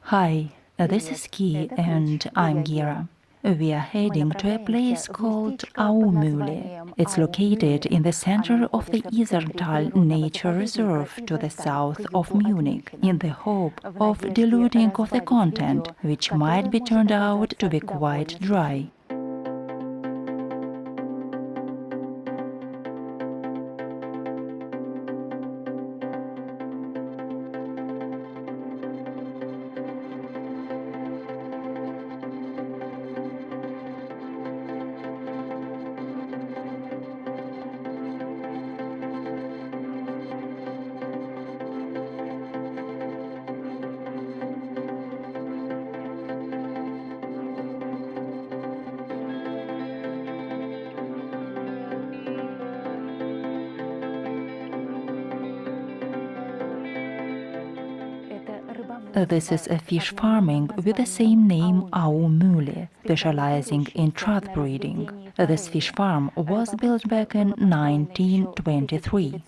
Hi, this is Ki and I'm Gera. We are heading to a place called Aumühle. It's located in the center of the Isertal Nature Reserve to the south of Munich, in the hope of diluting of the content, which might be turned out to be quite dry. This is a fish farming with the same name Aumühle, specializing in trout breeding. This fish farm was built back in 1923.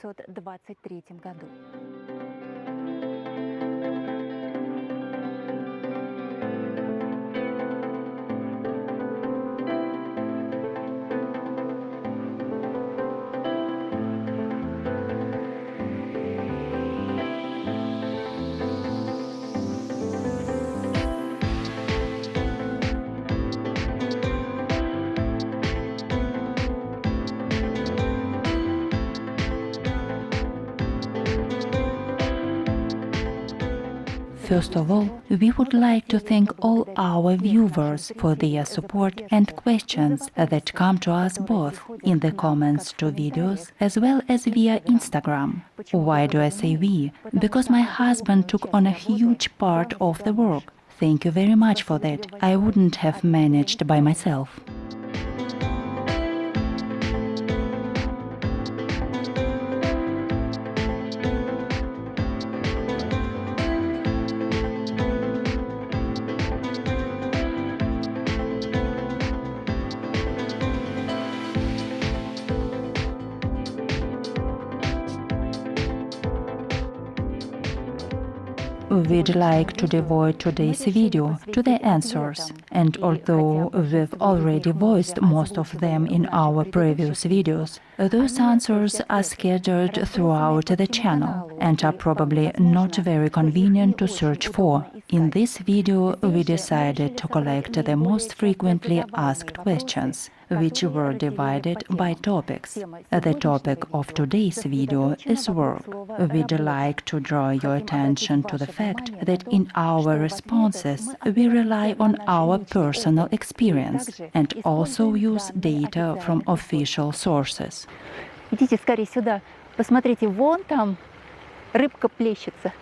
First of all, we would like to thank all our viewers for their support and questions that come to us both in the comments to videos as well as via Instagram. Why do I say we? Because my husband took on a huge part of the work. Thank you very much for that. I wouldn't have managed by myself. We'd like to devote today's video to the answers, and although we've already voiced most of them in our previous videos, those answers are scattered throughout the channel and are probably not very convenient to search for. In this video, we decided to collect the most frequently asked questions, which were divided by topics. The topic of today's video is work. We'd like to draw your attention to the fact that in our responses we rely on our personal experience and also use data from official sources. Идите скорее сюда. Посмотрите, вон там рыбка плещется.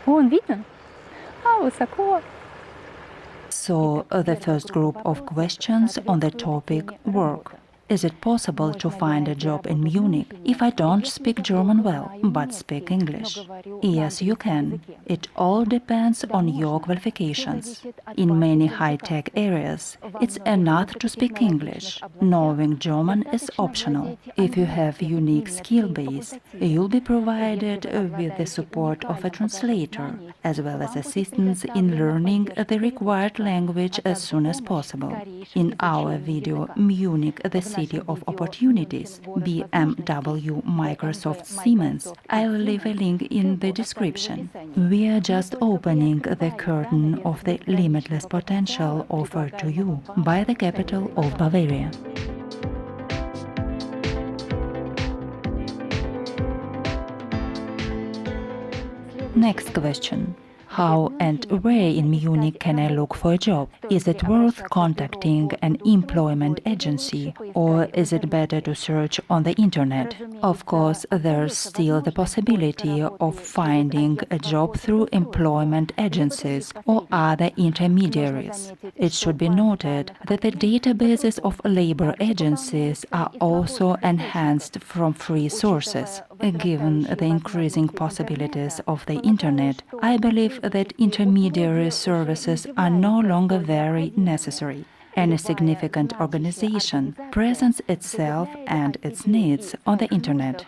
Вон, видно? А, высоко. So, the first group of questions on the topic work. Is it possible to find a job in Munich if I don't speak German well, but speak English? Yes, you can. It all depends on your qualifications. In many high-tech areas, it's enough to speak English. Knowing German is optional. If you have unique skill base, you'll be provided with the support of a translator, as well as assistance in learning the required language as soon as possible. In our video, Munich, the City of Opportunities, BMW, Microsoft, Siemens, I'll leave a link in the description. We are just opening the curtain of the limitless potential offered to you by the capital of Bavaria. Next question. How and where in Munich can I look for a job? Is it worth contacting an employment agency, or is it better to search on the internet? Of course, there's still the possibility of finding a job through employment agencies or other intermediaries. It should be noted that the databases of labor agencies are also enhanced from free sources. Given the increasing possibilities of the internet, I believe that intermediary services are no longer very necessary. Any significant organization presents itself and its needs on the internet.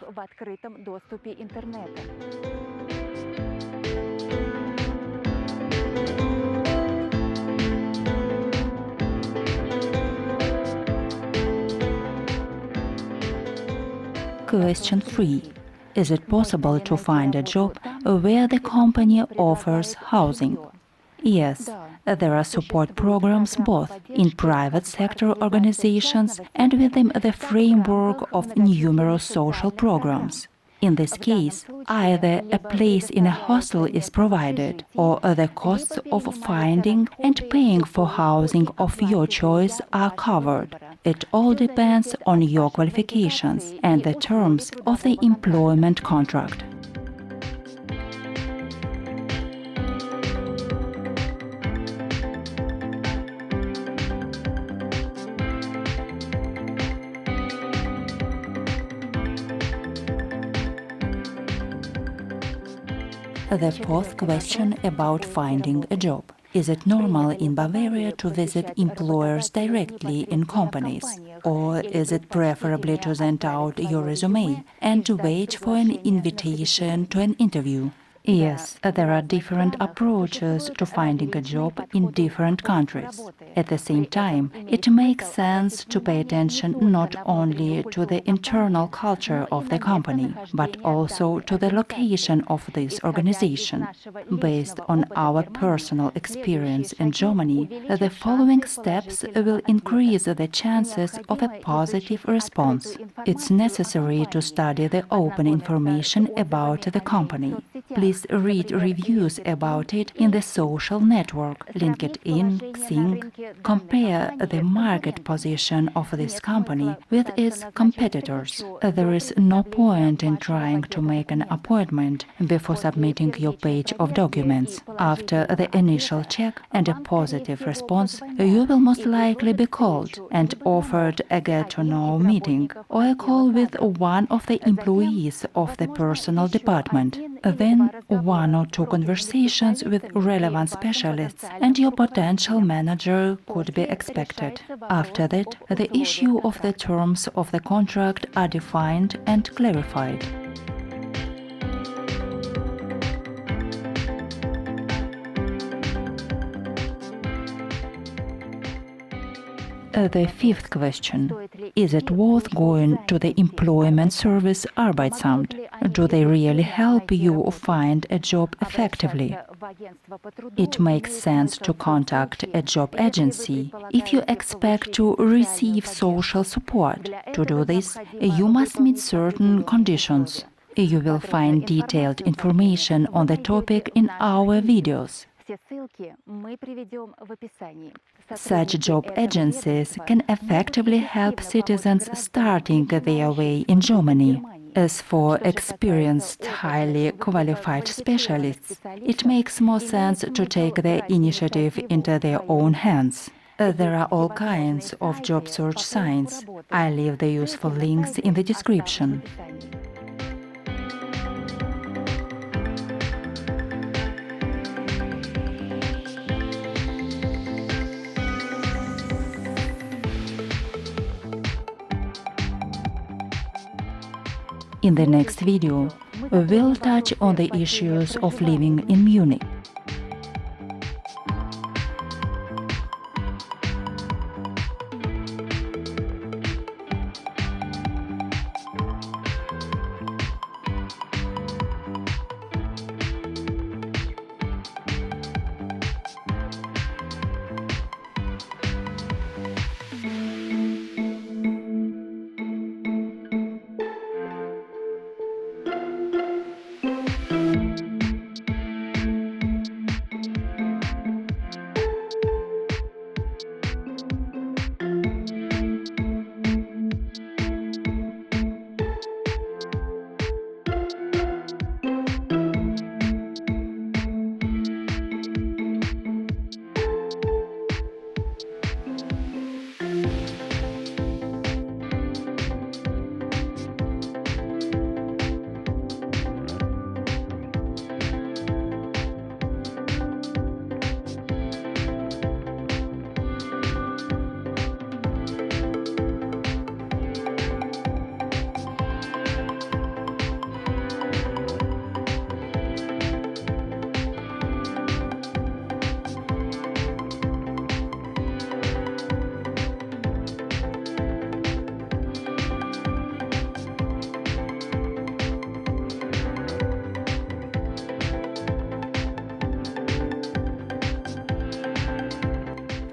Question 3. Is it possible to find a job where the company offers housing? Yes, there are support programs both in private sector organizations and within the framework of numerous social programs. In this case, either a place in a hostel is provided, or the costs of finding and paying for housing of your choice are covered. It all depends on your qualifications and the terms of the employment contract. The fourth question about finding a job. Is it normal in Bavaria to visit employers directly in companies? Or is it preferably to send out your resume and to wait for an invitation to an interview? Yes, there are different approaches to finding a job in different countries. At the same time, it makes sense to pay attention not only to the internal culture of the company, but also to the location of this organization. Based on our personal experience in Germany, the following steps will increase the chances of a positive response. It's necessary to study the open information about the company. Please read reviews about it in the social network, LinkedIn, Xing. Compare the market position of this company with its competitors. There is no point in trying to make an appointment before submitting your page of documents. After the initial check and a positive response, you will most likely be called and offered a get-to-know meeting or a call with one of the employees of the personal department. Then one or two conversations with relevant specialists and your potential manager could be expected. After that, the issue of the terms of the contract are defined and clarified. The fifth question. Is it worth going to the employment service Arbeitsamt? Do they really help you find a job effectively? It makes sense to contact a job agency if you expect to receive social support. To do this, you must meet certain conditions. You will find detailed information on the topic in our videos. Such job agencies can effectively help citizens starting their way in Germany. As for experienced, highly qualified specialists, it makes more sense to take the initiative into their own hands. There are all kinds of job search sites. I leave the useful links in the description. In the next video, we'll touch on the issues of living in Munich.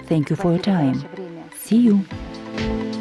Thank you for your time. See you.